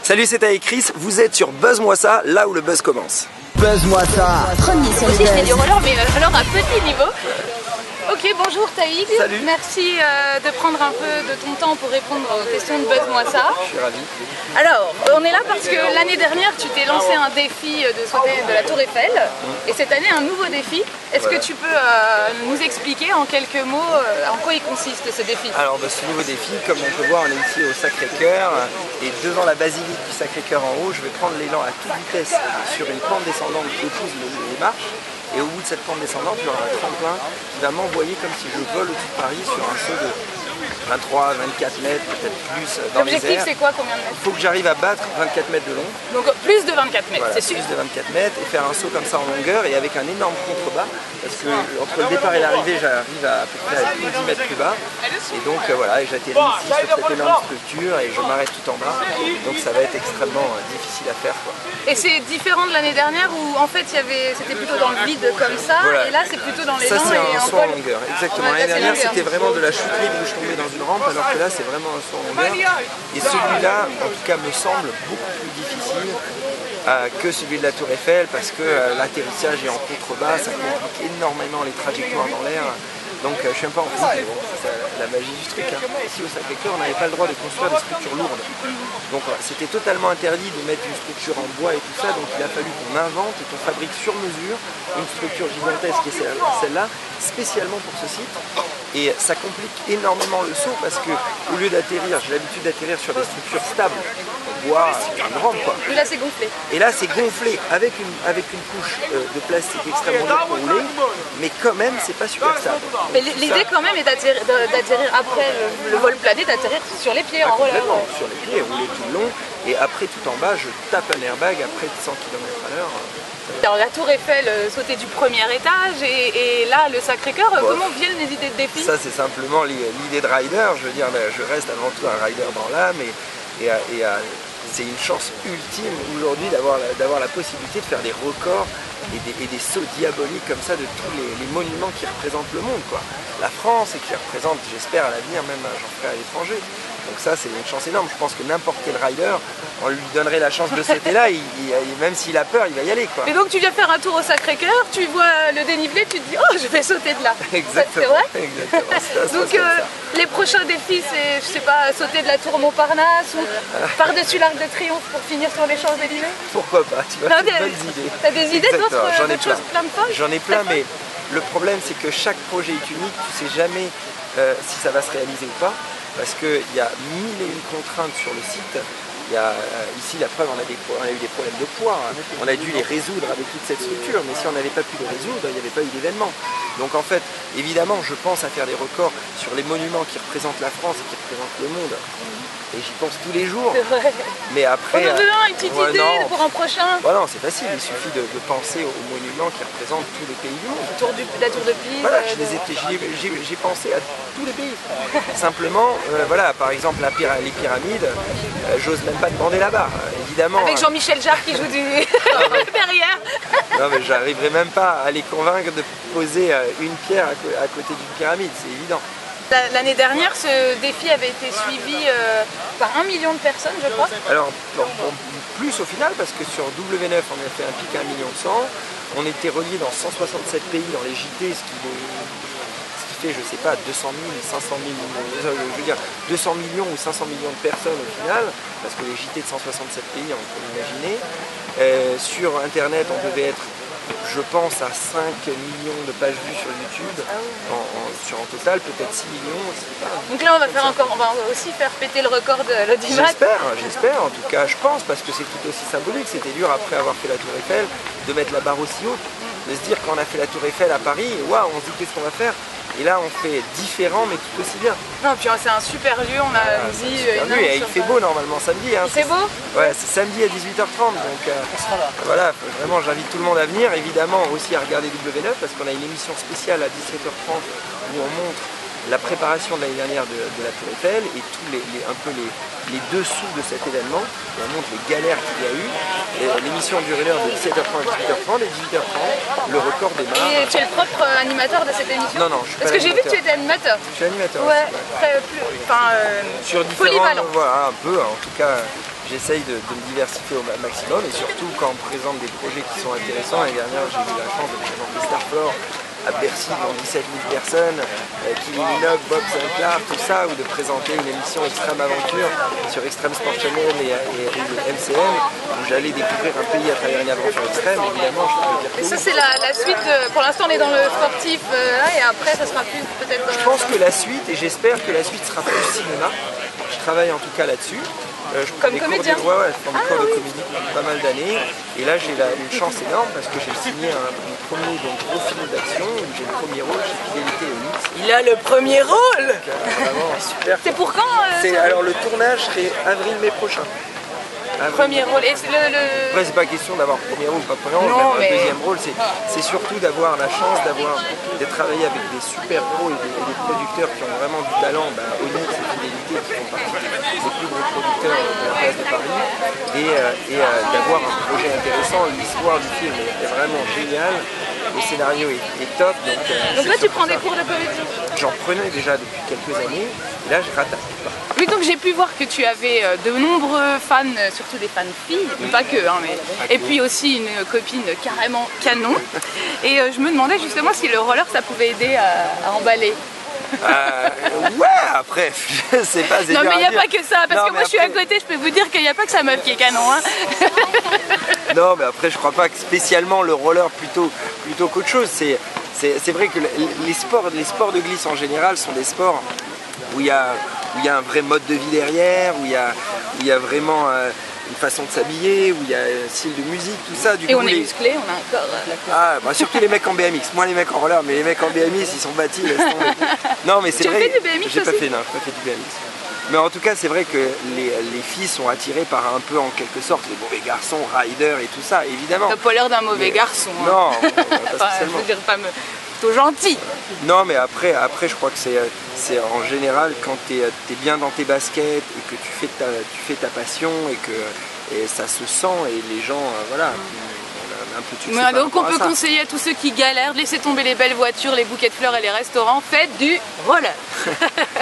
Salut, c'est Taï et Chris, vous êtes sur Buzz-moi ça, là où le buzz commence. Buzz-moi ça. Premier sur le buzz. Je fais du roller, mais alors à petit niveau. Ok, bonjour Taïg. Salut. Merci de prendre un peu de ton temps pour répondre aux questions de Buzz-moi ça. Je suis ravi. Alors, on est là parce que l'année dernière, tu t'es lancé un défi de sauter de la Tour Eiffel. Et cette année, un nouveau défi. Est-ce que tu peux nous expliquer en quelques mots en quoi il consiste ce défi? Alors ce nouveau défi, comme on peut voir, on est ici au Sacré-Cœur et devant la basilique du Sacré-Cœur en haut, je vais prendre l'élan à toute vitesse sur une pente descendante qui épouse les marches. Et au bout de cette pente descendante, il y aura un tremplin qui va m'envoyer comme si je vole au-dessus de Paris sur un saut de 23, 24 mètres, peut-être plus dans les airs. L'objectif, c'est quoi? Combien de mètres? Il faut que j'arrive à battre 24 mètres de long. Donc plus de 24 mètres, Voilà, c'est sûr. plus de 24 mètres et faire un saut comme ça en longueur et avec un énorme contrebas parce que entre le départ et l'arrivée j'arrive à peu près à 10 mètres plus bas et donc voilà, j'atterris ici sur cette énorme structure et je m'arrête tout en bas, donc ça va être extrêmement difficile à faire quoi. Et c'est différent de l'année dernière où en fait c'était plutôt dans le vide comme ça, Voilà. et là c'est plutôt dans les Ça dents c'est et un en saut en col. longueur, exactement. Ouais, L'année dernière longueur. c'était vraiment de la chute libre où je tombais dans une rampe alors que là c'est vraiment un saut en longueur et celui-là en tout cas me semble beaucoup plus difficile que celui de la Tour Eiffel parce que l'atterrissage est en contrebas, ça complique énormément les trajectoires dans l'air. Donc je suis un peu en route, mais bon, c'est la magie du truc. Hein. Ici au Sacré-Cœur, on n'avait pas le droit de construire des structures lourdes. Donc c'était totalement interdit de mettre une structure en bois et tout ça, donc il a fallu qu'on invente et qu'on fabrique sur mesure une structure gigantesque qui est celle-là, spécialement pour ce site. Et ça complique énormément le saut parce que au lieu d'atterrir, j'ai l'habitude d'atterrir sur des structures stables, en bois, une rampe quoi. Et là c'est gonflé. Et là c'est gonflé avec une couche de plastique extrêmement dure pour rouler, mais quand même c'est pas super stable. Mais l'idée quand même est d'atterrir après le vol plané, d'atterrir sur les pieds en roller. Complètement, sur les pieds, rouler tout le long, et après tout en bas je tape un airbag à près de 100 km/h. Alors la Tour Eiffel, sauter du premier étage, et là le Sacré-Cœur, comment viennent les idées de défi? Ça c'est simplement l'idée de rider, je veux dire, je reste avant tout un rider dans l'âme et c'est une chance ultime aujourd'hui d'avoir la possibilité de faire des records et des sauts diaboliques comme ça de tous les monuments qui représentent le monde quoi. La France et qui représente, j'espère à l'avenir même j'en ferai à l'étranger. Donc ça c'est une chance énorme, je pense que n'importe quel rider, on lui donnerait la chance de sauter là, même s'il a peur il va y aller quoi. Et donc tu viens faire un tour au Sacré-Cœur, tu vois le dénivelé, tu te dis oh je vais sauter de là. Exactement. C'est vrai? Exactement. Donc les prochains défis c'est, je sais pas, sauter de la tour Montparnasse ou par-dessus l'Arc de Triomphe pour finir sur les Champs-Élysées? Pourquoi pas, tu vois, c'est une bonne idée. T'as des idées d'autres J'en ai plein de folles? J'en ai plein, mais le problème c'est que chaque projet est unique, tu sais jamais si ça va se réaliser ou pas, parce qu'il y a mille et une contraintes sur le site. Il y a, ici la preuve, on a eu des problèmes de poids, hein. On a dû les résoudre avec toute cette structure, mais si on n'avait pas pu les résoudre, il n'y avait pas eu d'événement. Donc en fait, évidemment, je pense à faire des records sur les monuments qui représentent la France et qui représentent le monde. Et j'y pense tous les jours. Mais après. On en veut une petite idée pour un prochain. Voilà, c'est facile, il suffit de penser aux monuments qui représentent tous les pays du monde. La tour de Pise. Voilà, j'ai pensé à tous les pays. Simplement, voilà, par exemple les pyramides, j'ose même pas demander la barre, évidemment. Avec Jean-Michel Jarre qui joue derrière. Non mais j'arriverai même pas à les convaincre de poser une pierre à côté d'une pyramide, c'est évident. L'année dernière, ce défi avait été suivi par 1 million de personnes, je crois. Alors, plus au final, parce que sur W9, on a fait un pic à 1,1 million. On était reliés dans 167 pays dans les JT, ce qui fait, je sais pas, 200 000, 500 000, je veux dire 200 millions ou 500 millions de personnes au final, parce que les JT de 167 pays, on peut l'imaginer. Sur Internet, on devait être, je pense, à 5 millions de pages vues sur YouTube, en total, peut-être 6 millions. Donc là, on va aussi faire péter le record de l'audimat. J'espère, en tout cas, je pense, parce que c'est tout aussi symbolique. C'était dur, après avoir fait la Tour Eiffel, de mettre la barre aussi haute, de se dire qu'on a fait la Tour Eiffel à Paris, waouh, on se dit qu'est-ce qu'on va faire. Et là, on fait différent, mais tout aussi bien. Non, puis c'est un super lieu, on a dit. Et il fait beau normalement samedi. Hein, il fait beau? Ouais, c'est samedi à 18h30. Donc voilà, vraiment, j'invite tout le monde à venir. Évidemment, aussi à regarder W9, parce qu'on a une émission spéciale à 17h30 où on montre la préparation de l'année dernière de la Tour Eiffel et tous un peu les dessous de cet événement. Et on montre les galères qu'il y a eu. L'émission dure 1 heure de 17h30 à 18h30 et 18h30, le record démarre. Et tu es le propre animateur de cette émission? Non, je suis pas parce que j'ai vu que tu étais animateur. Je suis animateur. Ouais, aussi, sur différents, polyvalent. voilà, un peu, en tout cas. j'essaye de me diversifier au maximum et surtout quand on présente des projets qui sont intéressants. L'année dernière, j'ai eu la chance de présenter Starflore à Bercy devant 17 000 personnes, Kylie Minogue, Bob Sinclair, tout ça, ou de présenter une émission Extrême Aventure sur Extreme Sport Channel et MCM, où j'allais découvrir un pays à travers une aventure extrême, évidemment. Et ça c'est la suite, pour l'instant on est dans le sportif, et après ça sera plus peut-être... Je pense que la suite, et j'espère que la suite sera plus cinéma, je travaille en tout cas là-dessus. Comme comédien? Ouais, je prends des cours de comédie depuis pas mal d'années. Et là, j'ai une chance énorme parce que j'ai signé un premier gros film d'action où j'ai le premier rôle chez Fidélité Unix. Il a le premier rôle! Vraiment super. C'est pour quand Alors, le tournage serait avril-mai prochain. Premier rôle. Et Après, c'est pas question d'avoir premier rôle ou pas premier rôle, non, mais un deuxième rôle, c'est surtout d'avoir la chance de travailler avec des super pros et des producteurs qui ont vraiment du talent, Onyx et Fidélité qui font partie des plus gros producteurs de la place de Paris, et d'avoir un projet intéressant. L'histoire du film est vraiment géniale, le scénario est top. Donc là, tu prends des cours de comédie? J'en prenais déjà depuis quelques années, et là, je rattrape. Oui, donc j'ai pu voir que tu avais de nombreux fans, surtout des fans filles, mais pas que, hein, mais... Et puis aussi une copine carrément canon. Et je me demandais justement si le roller ça pouvait aider à emballer. Ouais, après, je sais pas. Non, mais il n'y a pas que ça, parce que moi je suis à côté, je peux vous dire qu'il n'y a pas que sa meuf qui est canon. Hein. Non, mais après, je crois pas que spécialement le roller plutôt qu'autre chose. C'est vrai que les sports de glisse en général sont des sports où il y a un vrai mode de vie derrière, où il y a vraiment une façon de s'habiller, où il y a un style de musique, tout ça. Et on est musclé, on a un corps. Surtout les mecs en BMX, moi les mecs en roller, mais les mecs en BMX ils sont bâtis. Non, mais c'est vrai. Tu as fait du BMX aussi? J'ai pas fait du BMX. Mais en tout cas, c'est vrai que les filles sont attirées par un peu en quelque sorte les mauvais garçons, riders et tout ça, évidemment. T'as pas l'air d'un mauvais garçon. Hein. Non, pas spécialement. Je veux dire pas plutôt gentil. Non, mais après je crois que c'est en général quand tu es bien dans tes baskets et que tu fais ta passion et ça se sent et les gens, voilà. Un peu de succès. Donc on peut conseiller à tous ceux qui galèrent, laissez tomber les belles voitures, les bouquets de fleurs et les restaurants, faites du roller.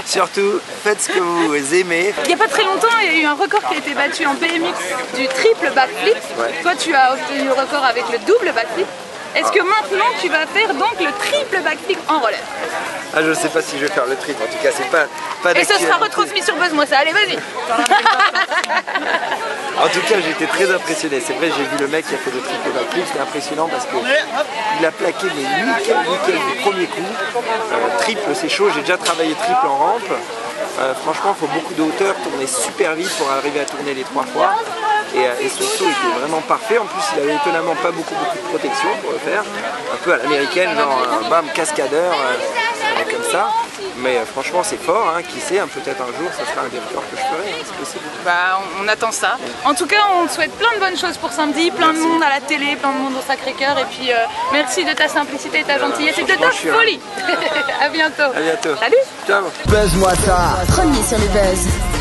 Surtout, faites ce que vous aimez. Il n'y a pas très longtemps, il y a eu un record qui a été battu en BMX du triple backflip. Ouais. Toi tu as obtenu le record avec le double backflip. Est-ce que maintenant tu vas faire donc le triple backflip en roller? Je sais pas si je vais faire le triple, en tout cas c'est pas Et ce sera retransmis sur Buzz, moi ça, allez vas-y. En tout cas j'ai été très impressionné, c'est vrai j'ai vu le mec qui a fait le triple backflip, c'était impressionnant parce qu'il a plaqué mais nickel du premier coup. Triple c'est chaud, j'ai déjà travaillé triple en rampe. Franchement il faut beaucoup de hauteur, tourner super vite pour arriver à tourner les 3 fois. Et son saut était vraiment parfait, en plus il avait étonnamment pas beaucoup de protection pour le faire, un peu à l'américaine, genre bam, cascadeur, comme ça, mais franchement c'est fort, hein. Qui sait, peut-être un jour ça sera un des records que je ferai, c'est possible. On attend ça. En tout cas on te souhaite plein de bonnes choses pour samedi, plein de monde à la télé, plein de monde au Sacré-Cœur, et puis merci de ta simplicité et ta gentillesse et de ta folie. À bientôt. À bientôt. Salut. Ciao. Buzz-moi ça. Premier sur le buzz.